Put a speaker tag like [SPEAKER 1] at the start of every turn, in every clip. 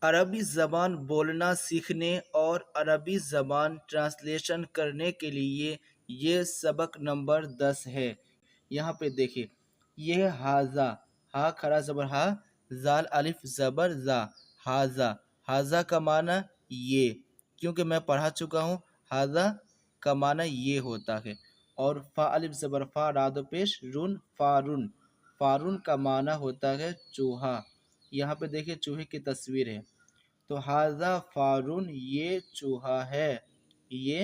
[SPEAKER 1] عربی زبان بولنا سیکھنے اور عربی زبان ٹرانسلیشن کرنے کے لیے یہ سبق نمبر 10 ہے۔ یہاں پہ دیکھیں، یہ ہاضا، ہا کھڑا زبر ہا، زال الف زبر زا، ہاضا۔ ہاضا کا معنی یہ، کیونکہ میں پڑھا چکا ہوں، ہاضا کا معنی یہ ہوتا ہے۔ اور فا الف زبر فا راد و پیش رون، فارون۔ فارون کا معنی ہوتا ہے چوہا۔ یہاں پہ دیکھیں چوہے کی تصویر ہے، تو ہاضا فارون، یہ چوہا ہے، یہ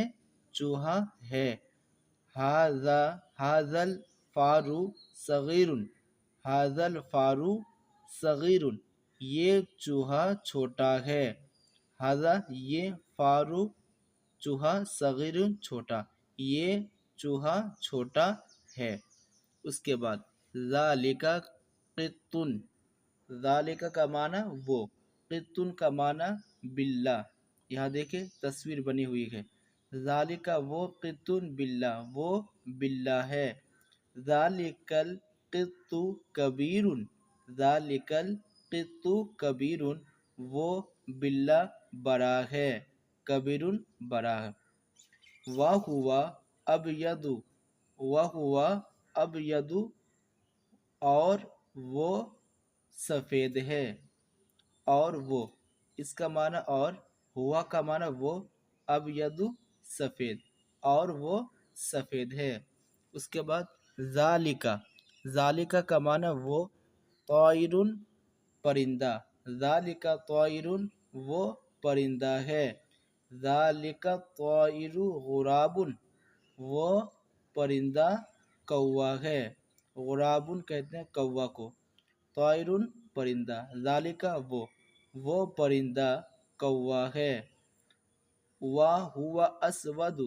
[SPEAKER 1] چوہا ہے۔ حاضل فارو صغیر، حاضل فارو صغیر، یہ چوہا چھوٹا ہے۔ حاضا یہ، فارو چوہا، صغیر چھوٹا، یہ چوہا چھوٹا ہے۔ اس کے بعد ذالک قطن، ذالک کا معنی وہ، قطن کا معنی بلّہ۔ یہاں دیکھیں تصویر بنی ہوئی ہے، ذالک وہ، قطن بلّہ وہ بلّہ ہے۔ ذالک القط کبیر، ذالک القط کبیر، وہ بلّہ بڑا ہے، کبیر بڑا ہے۔ وَهُوَ ابید، وَهُوَ ابید، اور وہ سفید ہے، اور وہ، اس کا معنی اور، ہوا کا معنی وہ، ابید سفید، اور وہ سفید ہے۔ اس کے بعد ذالکا، ذالکا کا معنی وہ، طائر پرندہ، ذالکا طائر وہ پرندہ ہے۔ ذالکا طائر غراب، وہ پرندہ کوا ہے، غراب کہتے ہیں کوا کو، طائر پرندہ، ذالکا وہ پرندہ کوا ہے۔ وَهُوَ اسود،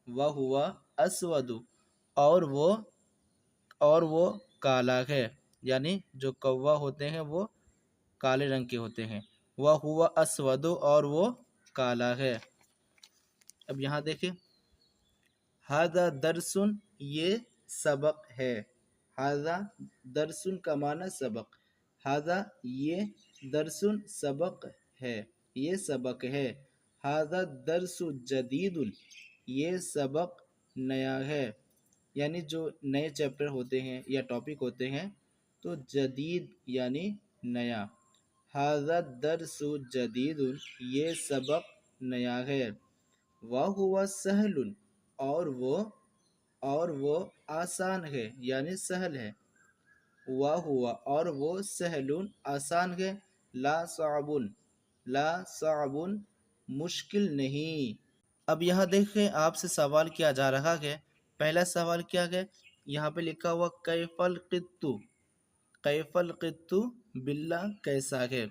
[SPEAKER 1] وَهُوَ اسود، اور وہ کالا ہے، یعنی جو کوا ہوتے ہیں وہ کالے رنگ کے ہوتے ہیں۔ وَهُوَ اسود، اور وہ کالا ہے۔ اب یہاں دیکھیں، ھذا درس، یہ سبق ہے۔ ھذا درس کا معنی سبق، ھذا یہ، درس سبق ہے، یہ سبق ہے۔ ھذا الدرس جدید، یہ سبق نیا ہے، یعنی جو نئے چیپٹر ہوتے ہیں یا ٹاپک ہوتے ہیں تو جدید یعنی نیا۔ ھذا الدرس جدید، یہ سبق نیا ہے۔ وَهُوَ سہل، اور وہ آسان ہے، یعنی سہل ہے۔ وَهُوَ، اور وہ سہل آسان ہے، لا صعب، لا صعب مشکل نہیں۔ اب یہاں دیکھیں آپ سے سوال کیا جا رہا ہے۔ پہلا سوال کیا ہے، یہاں پہ لکھا ہوا کیف القط، کیف القط، بلّہ کیسا ہے،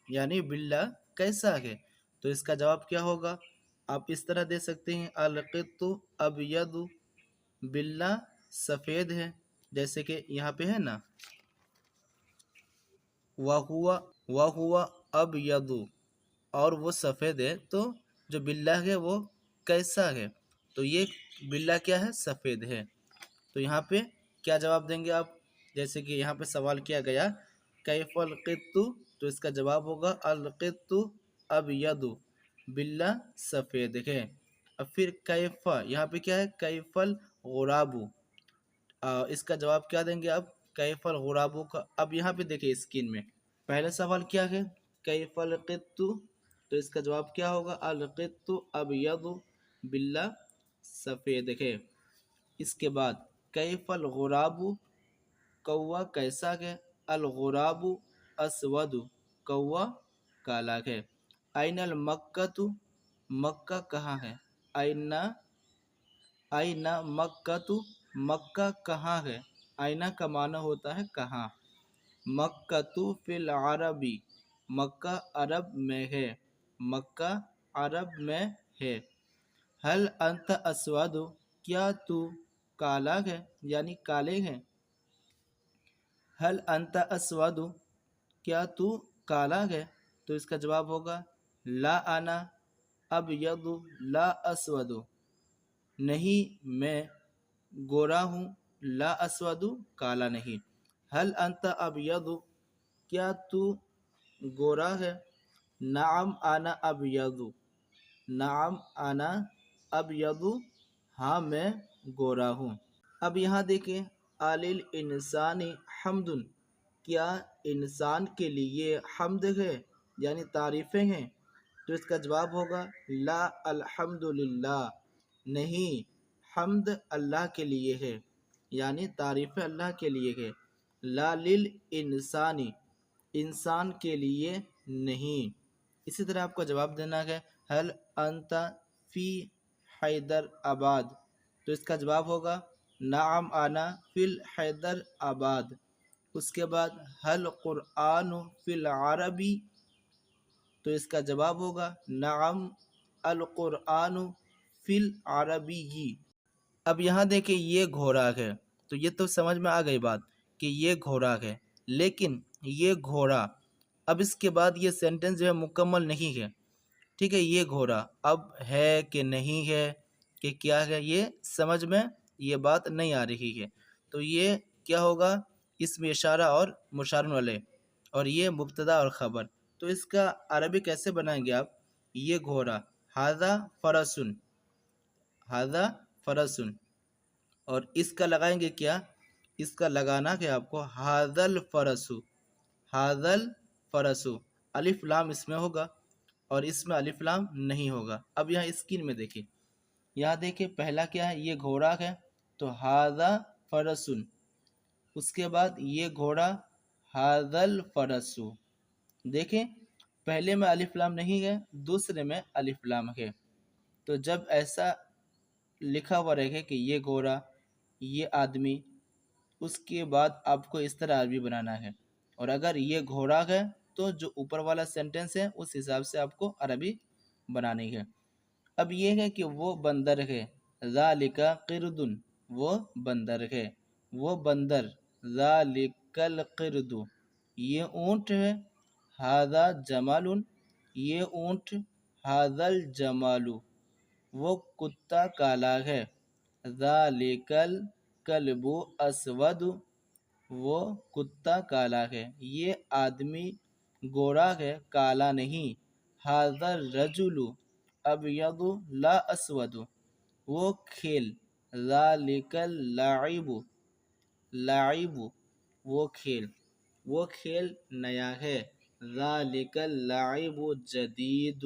[SPEAKER 1] یعنی بلّہ کیسا ہے۔ تو اس کا جواب کیا ہوگا، آپ اس طرح دے سکتے ہیں، القط ابید، بلّہ سفید ہے، جیسے کہ یہاں پہ ہے نا، وَهُوَ ابید، اور وہ سفید ہے، تو جو بلّہ ہے وہ کیسا ہے، تو یہ بلّہ کیا ہے، سفید ہے۔ تو یہاں پہ کیا جواب دیں گے آپ، جیسے کہ یہاں پہ سوال کیا گیا کیف القط، تو اس کا جواب ہوگا القط ابید، بلّہ سفید ہے۔ اب پھر کیف، یہاں پہ کیا ہے، کیف الغراب، اس کا جواب کیا دیں گے آپ، کیف الغراب کا۔ اب یہاں پہ دیکھیں اسکرین میں، پہلا سوال کیا ہے، کیف القط، تو اس کا جواب کیا ہوگا، القط ابید، بلّہ سفید ہے۔ اس کے بعد کیف الغراب، کوا کیسا ہے، الغراب اسود، کوا کالا ہے۔ این المکۃ، مکہ کہاں ہے، این مکۃ، مکہ کہاں ہے، این کا معنی ہوتا ہے کہاں۔ مکۃ فی العرب، مکہ عرب میں ہے، مکہ عرب میں ہے۔ حل انت اسود، کیا تو کالا ہے، یعنی کالے ہے۔ حل انت اسود، کیا تو کالا ہے، تو اس کا جواب ہوگا لا انا ابید لا اسود، نہیں میں گورا ہوں، لا اسود کالا نہیں۔ حل انت ابید، کیا تو گورا ہے، نعم انا ابیض، نعم انا ابیض، ہاں میں گورا ہوں۔ اب یہاں دیکھیں علیل انسانی حمد، کیا انسان کے لیے حمد ہے یعنی تعریفیں ہیں؟ تو اس کا جواب ہوگا لا الحمد للہ، نہیں، حمد اللہ کے لیے ہے یعنی تعریفیں اللہ کے لیے ہے۔ لا لل انسانی، انسان کے لیے نہیں۔ اسی طرح آپ کو جواب دینا ہے حل انت فی حیدر آباد، تو اس کا جواب ہوگا نعم انا فی الحیدر آباد۔ اس کے بعد حل قرآن فی العربی، تو اس کا جواب ہوگا نعم القرآن فی العربی۔ اب یہاں دیکھیں یہ گھوڑا ہے، تو یہ تو سمجھ میں آ گئی بات کہ یہ گھوڑا ہے، لیکن یہ گھوڑا، اب اس کے بعد یہ سینٹنس جو ہے مکمل نہیں ہے، ٹھیک ہے؟ یہ گھوڑا اب ہے کہ نہیں ہے کہ کیا ہے، یہ سمجھ میں یہ بات نہیں آ رہی ہے، تو یہ کیا ہوگا؟ اسم اشارہ اور مشار علیہ، اور یہ مبتدا اور خبر۔ تو اس کا عربی کیسے بنائیں گے آپ؟ یہ گھوڑا ھذا فرسن، ھذا فرسن، اور اس کا لگائیں گے کیا؟ اس کا لگانا کہ آپ کو ھذا الفرس، ھذا الفرس، الف لام اس میں ہوگا اور اس میں الف لام نہیں ہوگا۔ اب یہاں اسکرین میں دیکھیں، یہاں دیکھیں پہلا کیا ہے؟ یہ گھوڑا ہے، تو ھذا فرسن، اس کے بعد یہ گھوڑا ھذا الفرس، دیکھیں پہلے میں الف لام نہیں ہے، دوسرے میں الف لام ہے۔ تو جب ایسا لکھا ہوا رہے کہ یہ گھوڑا، یہ آدمی، اس کے بعد آپ کو اس طرح عربی بنانا ہے، اور اگر یہ گھوڑا ہے تو جو اوپر والا سینٹنس ہے اس حساب سے آپ کو عربی بنانی ہے۔ اب یہ ہے کہ وہ بندر ہے، ذالک قرد، وہ بندر ہے، وہ بندر، ذالک القرد، یہ اونٹ ہے، ھذا جمال، یہ اونٹ، ھذا الجمال، وہ کتا کالا ہے، ذالک الکلب اسود، وہ کتا کالا ہے، یہ آدمی گورا ہے کالا نہیں، ھذا الرجل ابیض لا اسود، وہ کھیل، ذالک اللاعب، لاعب، وہ کھیل، وہ کھیل نیا ہے، ذالک اللاعب جدید،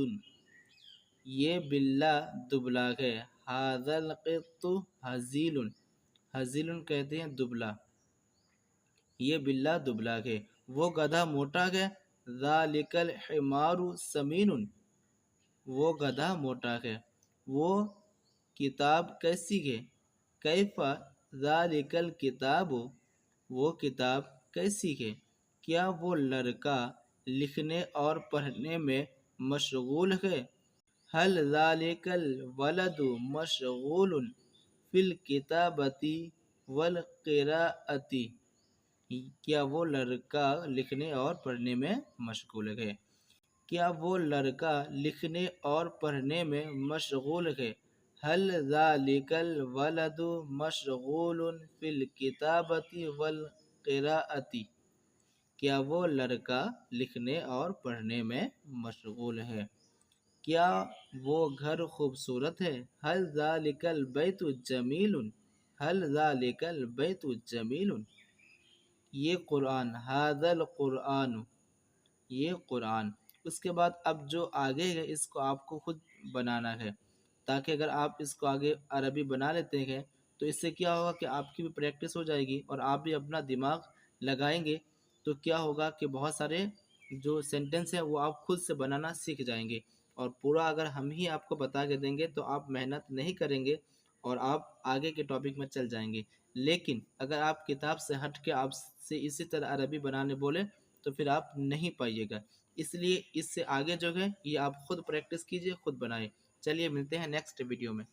[SPEAKER 1] یہ بلّا دبلا ہے، ھذا القط ھزیل، ھزیل کہتے ہیں دبلا، یہ بلّا دبلا ہے، وہ گدھا موٹا ہے، ذالک الحمار سمین، وہ گدھا موٹا ہے، وہ کتاب کیسی ہے، کیف ذالک الکتاب، وہ کتاب کیسی ہے، کیا وہ لڑکا لکھنے اور پڑھنے میں مشغول ہے، حل ذالک الولد مشغول فی الکتابۃ والقراءۃ، کیا وہ لڑکا لکھنے اور پڑھنے میں مشغول ہے، کیا وہ لڑکا لکھنے اور پڑھنے میں مشغول ہے، حل ذالک الولد مشغول فی الکتابۃ والقراءۃ، کیا وہ لڑکا لکھنے اور پڑھنے میں مشغول ہے، کیا وہ گھر خوبصورت ہے، حل ذالک البیت جمیل، حل ذالک البیت جمیل، یہ قرآن، ھذا القرآن، یہ قرآن۔ اس کے بعد اب جو آگے ہے اس کو آپ کو خود بنانا ہے، تاکہ اگر آپ اس کو آگے عربی بنا لیتے ہیں تو اس سے کیا ہوگا کہ آپ کی بھی پریکٹس ہو جائے گی اور آپ بھی اپنا دماغ لگائیں گے، تو کیا ہوگا کہ بہت سارے جو سینٹنس ہیں وہ آپ خود سے بنانا سیکھ جائیں گے، اور پورا اگر ہم ہی آپ کو بتا کے دیں گے تو آپ محنت نہیں کریں گے اور آپ آگے کے ٹاپک میں چل جائیں گے۔ لیکن اگر آپ کتاب سے ہٹ کے آپ سے اسی طرح عربی بنانے بولے تو پھر آپ نہیں پائیے گا، اس لیے اس سے آگے جو ہے یہ آپ خود پریکٹس کیجئے، خود بنائیں۔ چلیے ملتے ہیں نیکسٹ ویڈیو میں۔